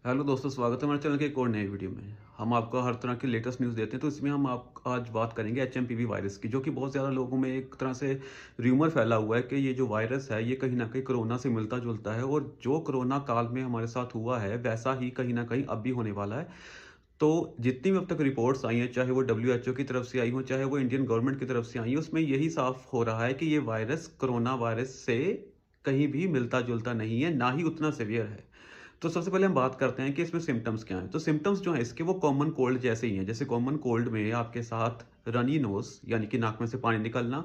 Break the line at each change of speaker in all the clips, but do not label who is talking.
Hello दोस्तों, स्वागत है हमारे चैनल के एक और नए वीडियो में। हम आपको हर तरह की लेटेस्ट न्यूज़ देते हैं, तो इसमें हम आप आज बात करेंगे एचएमपीवी वायरस की, जो कि बहुत ज़्यादा लोगों में एक तरह से र्यूमर फैला हुआ है कि ये जो वायरस है ये कहीं न कहीं कोरोना से मिलता-जुलता है, और जो कोरोना काल में हमारे साथ हुआ है वैसा ही कहीं न कहीं अब भी होने वाला है। तो जितनी भी अब तक रिपोर्ट्स आई हैं, चाहे वो डब्ल्यूएचओ की तरफ से आई हों, चाहे वो इंडियन गवर्नमेंट की तरफ से आई हों, उसमें यही साफ हो रहा है कि ये वायरस कोरोना वायरस से कहीं भी मिलता-जुलता नहीं है, ना ही उतना सीवियर है। तो सबसे पहले हम बात करते हैं कि इसमें सिम्पटम्स क्या हैं। तो सिम्पटम्स जो हैं इसके, वो कॉमन कोल्ड जैसे ही हैं। जैसे कॉमन कोल्ड में आपके साथ रनी नोज़ यानी कि नाक में से पानी निकलना,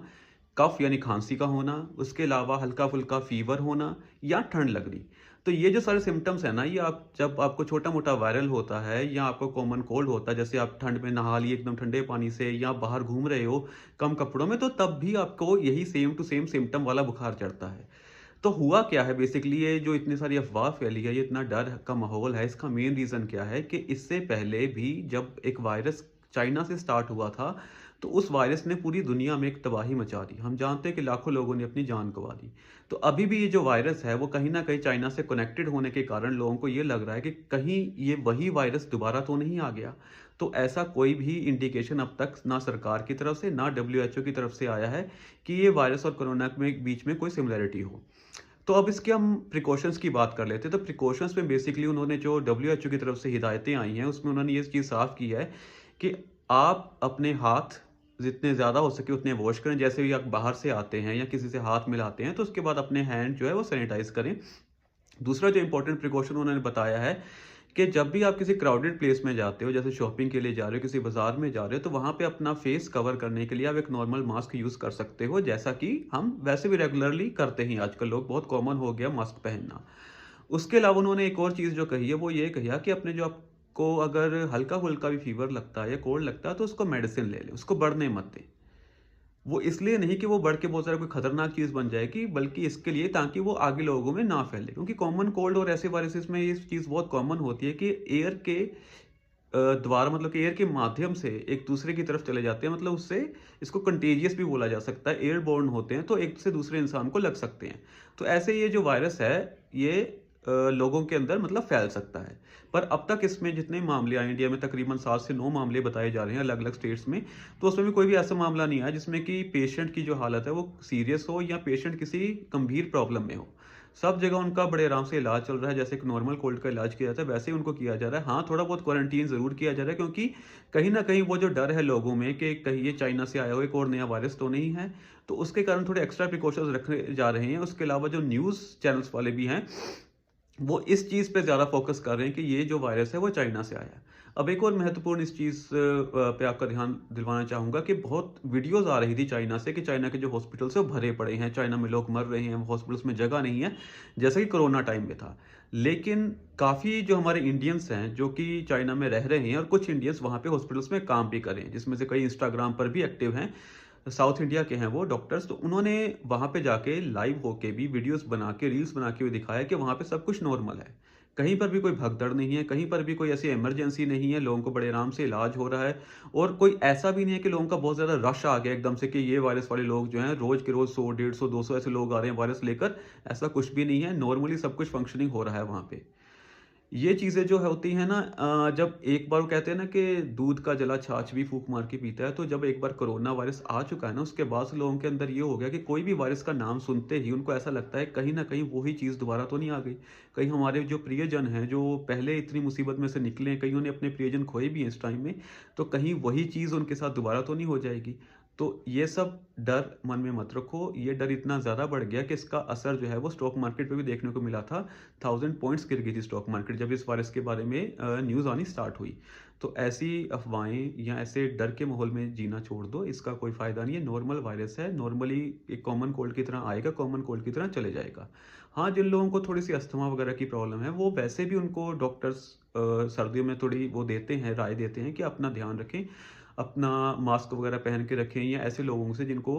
कफ यानी खांसी का होना, उसके अलावा हल्का-फुल्का फ़ीवर होना या ठंड लगनी। तो ये जो सारे सिम्पटम्स हैं ना, ये आप जब आपको छोटा-मोटा वायरल होता है या आपको कॉमन कोल्ड होता है, जैसे आप ठंड में नहा लिए एकदम ठंडे पानी से या बाहर घूम रहे हो कम कपड़ों में, तो तब भी आपको यही सेम टू सेम सिम्पटम वाला बुखार चढ़ता है। तो हुआ क्या है बेसिकली, ये जो इतनी सारी अफ़वाह फैली है, ये इतना डर का माहौल है, इसका मेन रीज़न क्या है कि इससे पहले भी जब एक वायरस चाइना से स्टार्ट हुआ था, तो उस वायरस ने पूरी दुनिया में एक तबाही मचा दी। हम जानते हैं कि लाखों लोगों ने अपनी जान गँवा दी। तो अभी भी ये जो वायरस है, वो कहीं न कहीं चाइना से कनेक्टेड होने के कारण लोगों को ये लग रहा है कि कहीं ये वही वायरस दोबारा तो नहीं आ गया। तो ऐसा कोई भी इंडिकेशन अब तक ना सरकार की तरफ से, ना डब्ल्यूएचओ की तरफ से आया है कि ये वायरस और कोरोना में बीच में कोई सिमिलैरिटी हो। तो अब इसके हम प्रिकॉशंस की बात कर लेते हैं। तो प्रिकॉशंस में बेसिकली उन्होंने जो डब्ल्यूएचओ की तरफ से हिदायतें आई हैं, उसमें उन्होंने ये चीज़ साफ़ की है कि आप अपने हाथ जितने ज़्यादा हो सके उतने वॉश करें। जैसे भी आप बाहर से आते हैं या किसी से हाथ मिलाते हैं, तो उसके बाद अपने हैंड जो है वो सैनिटाइज़ करें। दूसरा जो इम्पोर्टेंट प्रिकॉशन उन्होंने बताया है कि जब भी आप किसी क्राउडेड प्लेस में जाते हो, जैसे शॉपिंग के लिए जा रहे हो, किसी बाजार में जा रहे हो, तो वहाँ पे अपना फेस कवर करने के लिए आप एक नॉर्मल मास्क यूज़ कर सकते हो, जैसा कि हम वैसे भी रेगुलरली करते हैं। आजकल लोग बहुत कॉमन हो गया मास्क पहनना। उसके अलावा उन्होंने एक और चीज़ जो कही है, वो ये कहा कि अपने जो आपको अगर हल्का-फुल्का भी फ़ीवर लगता है या कोल्ड लगता है, तो उसको मेडिसिन ले लें, उसको बढ़ने मत दें। वो इसलिए नहीं कि वो बढ़ के बहुत ज़्यादा कोई खतरनाक चीज़ बन जाएगी, बल्कि इसके लिए ताकि वो आगे लोगों में ना फैले। क्योंकि कॉमन कोल्ड और ऐसे वायरसेस में ये चीज़ बहुत कॉमन होती है कि एयर के द्वारा, मतलब कि एयर के माध्यम से एक दूसरे की तरफ चले जाते हैं। मतलब उससे इसको कंटेजियस भी बोला जा सकता है। एयरबोर्न होते हैं, तो एक से दूसरे इंसान को लग सकते हैं। तो ऐसे ये जो वायरस है, ये लोगों के अंदर मतलब फैल सकता है। पर अब तक इसमें जितने मामले आए, इंडिया में तकरीबन 7 से 9 मामले बताए जा रहे हैं अलग-अलग स्टेट्स में। तो उसमें भी कोई भी ऐसा मामला नहीं आया जिसमें कि पेशेंट की जो हालत है वो सीरियस हो या पेशेंट किसी गंभीर प्रॉब्लम में हो। सब जगह उनका बड़े आराम से इलाज चल रहा है, जैसे एक नॉर्मल कोल्ड का इलाज किया जाता है वैसे ही उनको किया जा रहा है। हाँ, थोड़ा बहुत क्वारंटीन ज़रूर किया जा रहा है, क्योंकि कहीं न कहीं वो जो डर है लोगों में कि कहीं ये चाइना से आया हुआ एक और नया वायरस तो नहीं है, तो उसके कारण थोड़े एक्स्ट्रा प्रिकॉशंस रखे जा रहे हैं। उसके अलावा जो न्यूज़ चैनल्स वाले भी हैं, वो इस चीज़ पे ज़्यादा फ़ोकस कर रहे हैं कि ये जो वायरस है वो चाइना से आया है। अब एक और महत्वपूर्ण इस चीज़ पे आपका ध्यान दिलवाना चाहूँगा कि बहुत वीडियोज़ आ रही थी चाइना से कि चाइना के जो हॉस्पिटल्स हैं वो भरे पड़े हैं, चाइना में लोग मर रहे हैं, हॉस्पिटल्स में जगह नहीं है, जैसे कि कोरोना टाइम में था। लेकिन काफ़ी जो हमारे इंडियंस हैं, जो कि चाइना में रह रहे हैं, और कुछ इंडियंस वहाँ पे हॉस्पिटल्स में काम भी कर रहे हैं, जिसमें से कई इंस्टाग्राम पर भी एक्टिव हैं। साउथ इंडिया के हैं वो डॉक्टर्स, तो उन्होंने वहाँ पे जाके लाइव होके भी वीडियोस बना के, रील्स बना के भी दिखाया कि वहाँ पे सब कुछ नॉर्मल है। कहीं पर भी कोई भगदड़ नहीं है, कहीं पर भी कोई ऐसी इमरजेंसी नहीं है, लोगों को बड़े आराम से इलाज हो रहा है, और कोई ऐसा भी नहीं है कि लोगों का बहुत ज़्यादा रश आ गया एकदम से कि ये वायरस वाले लोग जो हैं रोज़ के रोज़ 100, 150, 200 ऐसे लोग आ रहे हैं वायरस लेकर। ऐसा कुछ भी नहीं है, नॉर्मली सब कुछ फंक्शनिंग हो रहा है वहाँ पे। ये चीज़ें जो है होती हैं ना, जब एक बार वो कहते हैं ना कि दूध का जला छाछ भी फूँक मार के पीता है, तो जब एक बार कोरोना वायरस आ चुका है ना, उसके बाद से लोगों के अंदर ये हो गया कि कोई भी वायरस का नाम सुनते ही उनको ऐसा लगता है कहीं न कहीं वही चीज़ दोबारा तो नहीं आ गई। कहीं हमारे जो प्रियजन हैं, जो पहले इतनी मुसीबत में से निकले हैं, कईयों ने अपने प्रियजन खोए भी हैं इस टाइम में, तो कहीं वही चीज़ उनके साथ दोबारा तो नहीं हो जाएगी। तो ये सब डर मन में मत रखो। ये डर इतना ज़्यादा बढ़ गया कि इसका असर जो है वो स्टॉक मार्केट पे भी देखने को मिला था। 1000 पॉइंट्स गिर गई थी स्टॉक मार्केट जब इस वायरस के बारे में न्यूज़ आनी स्टार्ट हुई। तो ऐसी अफ़वाहें या ऐसे डर के माहौल में जीना छोड़ दो, इसका कोई फ़ायदा नहीं है। नॉर्मल वायरस है, नॉर्मली एक कॉमन कोल्ड की तरह आएगा, कॉमन कोल्ड की तरह चले जाएगा। हाँ, जिन लोगों को थोड़ी-सी अस्थमा वगैरह की प्रॉब्लम है, वो वैसे भी उनको डॉक्टर्स सर्दियों में थोड़ी वो देते हैं, राय देते हैं कि अपना ध्यान रखें, अपना मास्क वगैरह पहन के रखें, या ऐसे लोगों से जिनको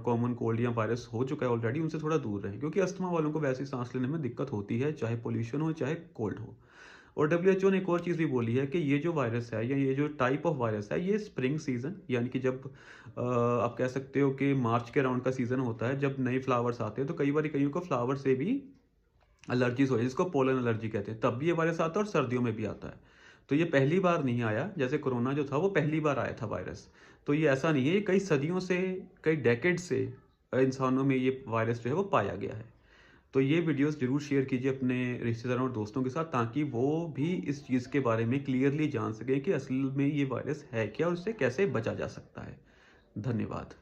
कॉमन कोल्ड या वायरस हो चुका है ऑलरेडी, उनसे थोड़ा दूर रहें, क्योंकि अस्थमा वालों को वैसे ही सांस लेने में दिक्कत होती है, चाहे पोल्यूशन हो चाहे कोल्ड हो। और डब्ल्यूएचओ ने एक और चीज़ भी बोली है कि ये जो वायरस है या ये जो टाइप ऑफ वायरस है, ये स्प्रिंग सीजन यानी कि जब आप कह सकते हो कि मार्च के अराउंड का सीजन होता है, जब नए फ्लावर्स आते हैं, तो कई बार कईयों को फ्लावर से भी एलर्जीज़ हो जाए, जिसको पोलन एलर्जी कहते हैं, तब भी ये वायरस आता है और सर्दियों में भी आता है। तो ये पहली बार नहीं आया, जैसे कोरोना जो था वो पहली बार आया था वायरस। तो ये ऐसा नहीं है, ये कई सदियों से, कई डेकेड से इंसानों में ये वायरस जो है वो पाया गया है। तो ये वीडियोस ज़रूर शेयर कीजिए अपने रिश्तेदारों और दोस्तों के साथ, ताकि वो भी इस चीज़ के बारे में क्लियरली जान सकें कि असल में ये वायरस है क्या और इससे कैसे बचा जा सकता है। धन्यवाद।